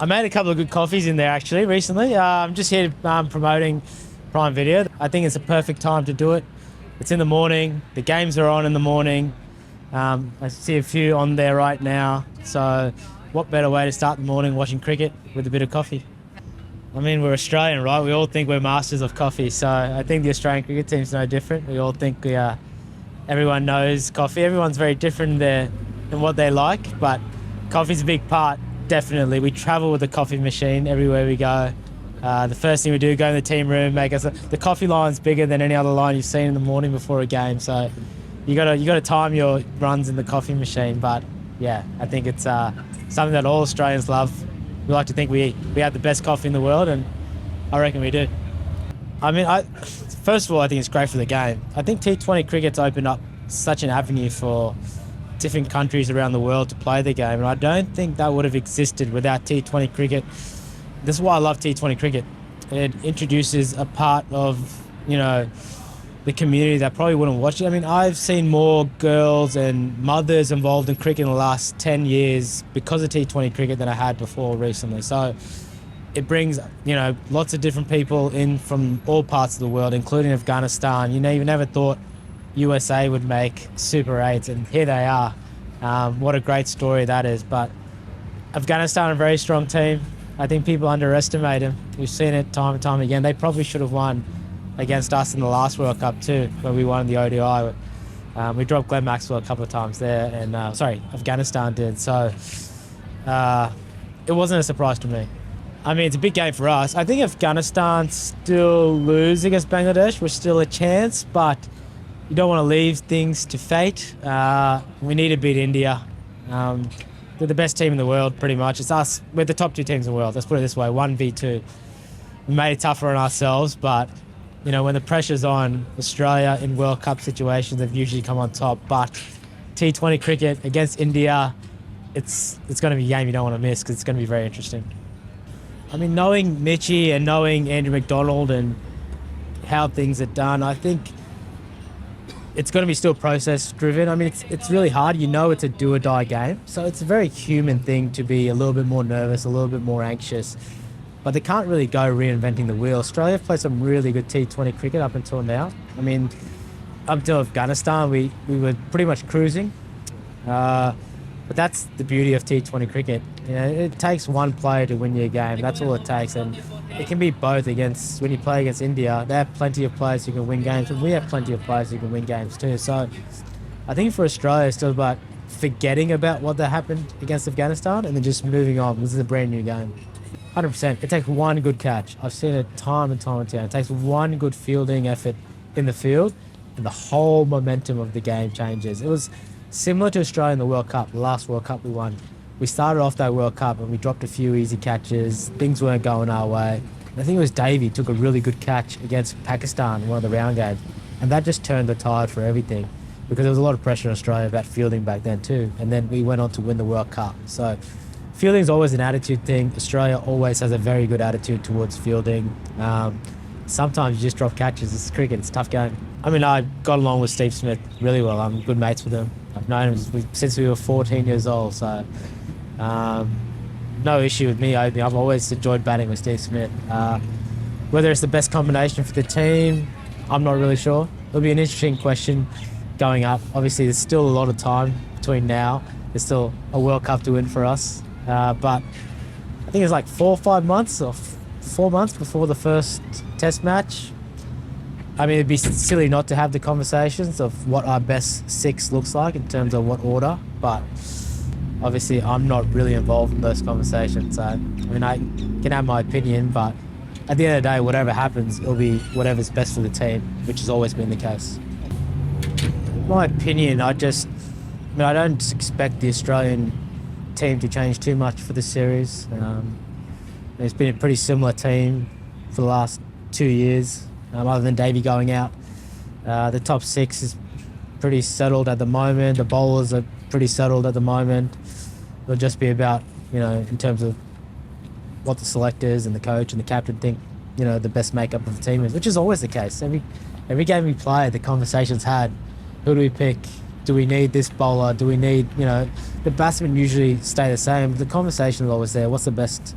I made a couple of good coffees in there actually recently. I'm just here promoting Prime Video. I think it's a perfect time to do it. It's in the morning. The games are on in the morning. I see a few on there right now. So what better way to start the morning watching cricket with a bit of coffee? I mean, we're Australian, right? We all think we're masters of coffee. So I think the Australian cricket team's no different. We all think everyone knows coffee. Everyone's very different in what they like, but coffee's a big part, definitely. We travel with a coffee machine everywhere we go. The first thing we do, go in the team room, the coffee line's bigger than any other line you've seen in the morning before a game. So you gotta time your runs in the coffee machine. But yeah, I think it's something that all Australians love. We like to think we have the best coffee in the world, and I reckon we do. I mean, first of all, I think it's great for the game. I think T20 cricket's opened up such an avenue for different countries around the world to play the game, and I don't think that would have existed without T20 cricket. This is why I love T20 cricket. It introduces a part of, the community that probably wouldn't watch it. I mean, I've seen more girls and mothers involved in cricket in the last 10 years because of T20 cricket than I had before recently. So it brings, lots of different people in from all parts of the world, including Afghanistan. You never thought USA would make Super 8s, and here they are. What a great story that is. But Afghanistan are a very strong team. I think people underestimate them. We've seen it time and time again. They probably should have won against us in the last World Cup too, when we won the ODI. We dropped Glenn Maxwell a couple of times there, and Afghanistan did. So it wasn't a surprise to me. I mean, it's a big game for us. I think Afghanistan still lose against Bangladesh. We're still a chance, but you don't want to leave things to fate. We need to beat India. They're the best team in the world, pretty much. It's us. We're the top two teams in the world. Let's put it this way, 1v2. We made it tougher on ourselves, but when the pressure's on, Australia in World Cup situations have usually come on top. But T20 cricket against India, it's going to be a game you don't want to miss because it's going to be very interesting. I mean, knowing Mitchie and knowing Andrew McDonald and how things are done, I think it's going to be still process driven. I mean, it's really hard. It's a do or die game. So it's a very human thing to be a little bit more nervous, a little bit more anxious. But they can't really go reinventing the wheel. Australia have played some really good T20 cricket up until now. I mean, up until Afghanistan, we were pretty much cruising. But that's the beauty of T20 cricket. It takes one player to win your game. That's all it takes. And it can be both when you play against India, they have plenty of players who can win games, and we have plenty of players who can win games too. So I think for Australia, it's still about forgetting about what that happened against Afghanistan and then just moving on. This is a brand new game. 100%. It takes one good catch. I've seen it time and time again. It takes one good fielding effort in the field, and the whole momentum of the game changes. It was similar to Australia in the World Cup, the last World Cup we won. We started off that World Cup and we dropped a few easy catches. Things weren't going our way. I think it was Davey took a really good catch against Pakistan in one of the round games, and that just turned the tide for everything because there was a lot of pressure in Australia about fielding back then too. And then we went on to win the World Cup. So fielding is always an attitude thing. Australia always has a very good attitude towards fielding. Sometimes you just drop catches. It's cricket. It's a tough game. I mean, I got along with Steve Smith really well. I'm good mates with him. I've known him since we were 14 years old. So no issue with me opening. I've always enjoyed batting with Steve Smith. Whether it's the best combination for the team, I'm not really sure. It'll be an interesting question going up. Obviously, there's still a lot of time between now. There's still a World Cup to win for us. But I think it's like 4 or 5 months or 4 months before the first test match. I mean, it'd be silly not to have the conversations of what our best six looks like in terms of what order, but obviously I'm not really involved in those conversations. So, I mean, I can have my opinion, but at the end of the day, whatever happens, it'll be whatever's best for the team, which has always been the case. My opinion, I don't expect the Australian team to change too much for the series. It's been a pretty similar team for the last 2 years, other than Davey going out. The top six is pretty settled at the moment. The bowlers are pretty settled at the moment. It'll just be about, in terms of what the selectors and the coach and the captain think, the best makeup of the team is, which is always the case. Every game we play, the conversation's had. Who do we pick? Do we need this bowler? Do we need, the batsmen usually stay the same. The conversation is always there. What's the best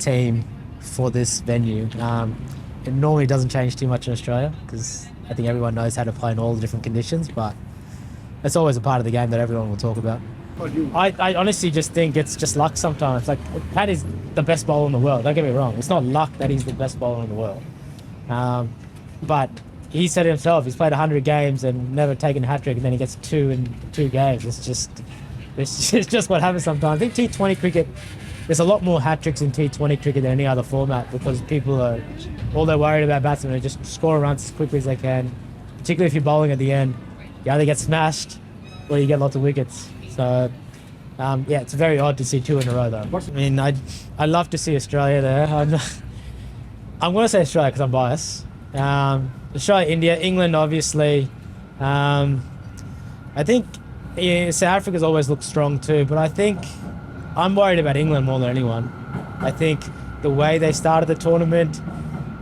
team for this venue. It normally doesn't change too much in Australia because I think everyone knows how to play in all the different conditions, but it's always a part of the game that everyone will talk about. I honestly just think it's just luck sometimes. Like, Paddy's the best bowler in the world, don't get me wrong. It's not luck that he's the best bowler in the world. But he said it himself, he's played 100 games and never taken a hat-trick, and then he gets 2 in 2 games. It's just what happens sometimes. I think T20 cricket, there's a lot more hat-tricks in T20 cricket than any other format because people are, all they're worried about batsmen are just score runs as quickly as they can. Particularly if you're bowling at the end, you either get smashed or you get lots of wickets. So, yeah, it's very odd to see 2 in a row though. I mean, I'd love to see Australia there. I'm going to say Australia because I'm biased. Australia, India, England, obviously. I think South Africa's always looked strong too, but I think I'm worried about England more than anyone. I think the way they started the tournament,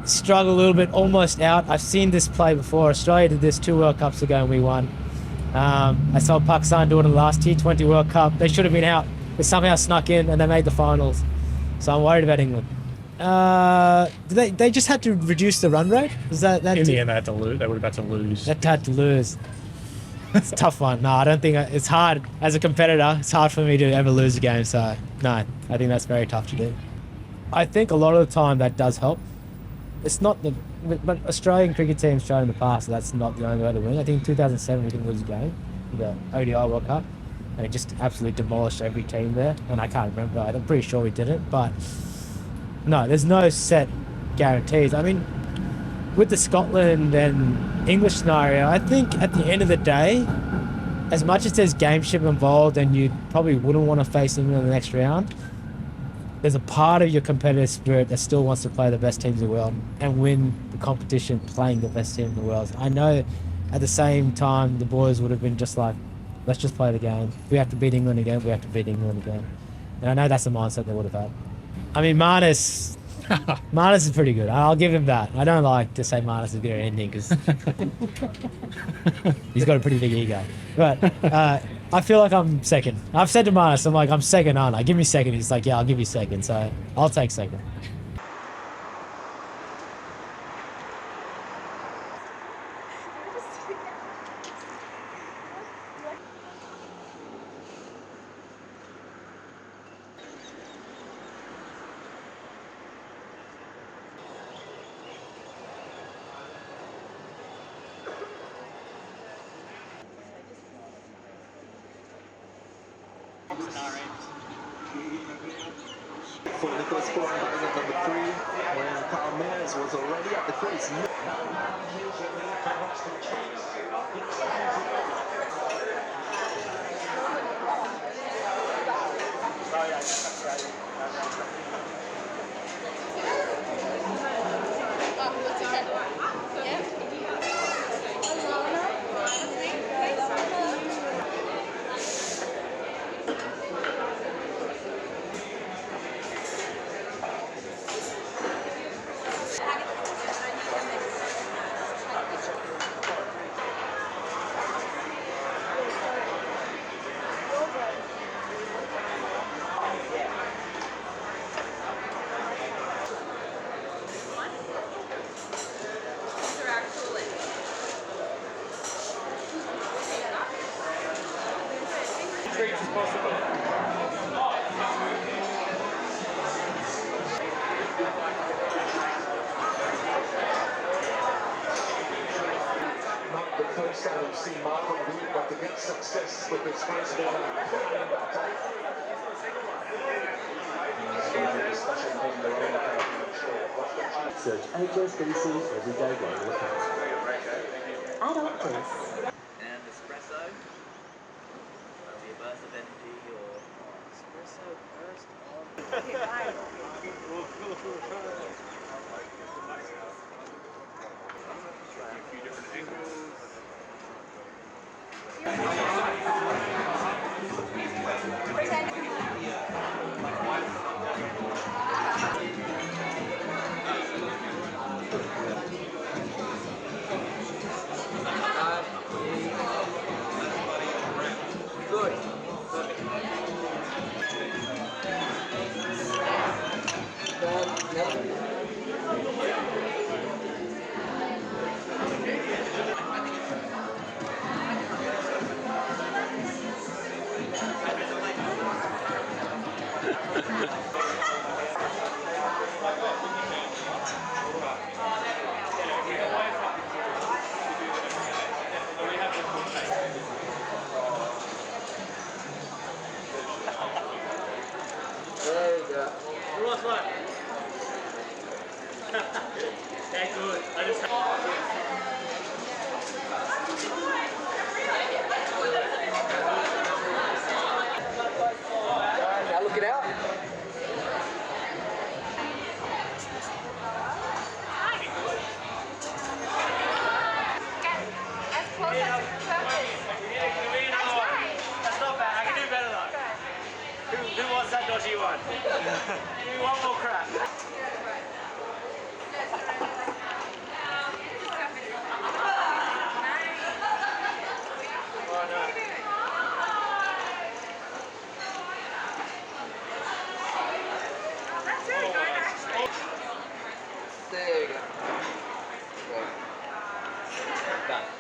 struggled a little bit, almost out. I've seen this play before. Australia did this 2 World Cups ago and we won. I saw Pakistan do it in the last T20 World Cup. They should have been out. They somehow snuck in and they made the finals. So I'm worried about England. They just had to reduce the run rate? Was that in the end, they had to lose. They would have had to lose. They had to lose. It's a tough one. No, I don't think it's hard as a competitor. It's hard for me to ever lose a game. So no, I think that's very tough to do. I think a lot of the time that does help. It's not but Australian cricket teams shown in the past that that's not the only way to win. I think in 2007 we didn't lose a game, the ODI World Cup, and it just absolutely demolished every team there. And I can't remember. I'm pretty sure we didn't, but no, there's no set guarantees. I mean, with the Scotland and English scenario, I think at the end of the day, as much as there's gameship involved and you probably wouldn't want to face England in the next round, there's a part of your competitive spirit that still wants to play the best teams in the world and win the competition playing the best team in the world. I know at the same time the boys would have been just like, let's just play the game. If we have to beat England again, we have to beat England again. And I know that's the mindset they would have had. I mean, Marnus is pretty good. I'll give him that. I don't like to say Marnus is good at anything because he's got a pretty big ego. But I feel like I'm second. I've said to Marnus, I'm like, I'm second, aren't I? Give me second. He's like, yeah, I'll give you second. So I'll take second. For Nicholas Paul batting at number 3, when Kyle Mayers was already at the crease. As possible. Not the first time we've seen Marco Reed, but to get success with his first ball. Search HSBC Everyday Global Account. Adult please. And espresso. Maybe a burst of energy or espresso burst of... Okay, fine. Try a few different angles. Good. There you go. Who was what? That's good. I just Now look it out. Get as close as the surface. That's right. That's not bad. I can do better though. Who wants that dodgy one? Give me one more crack. That's really good, actually. There you go. Done.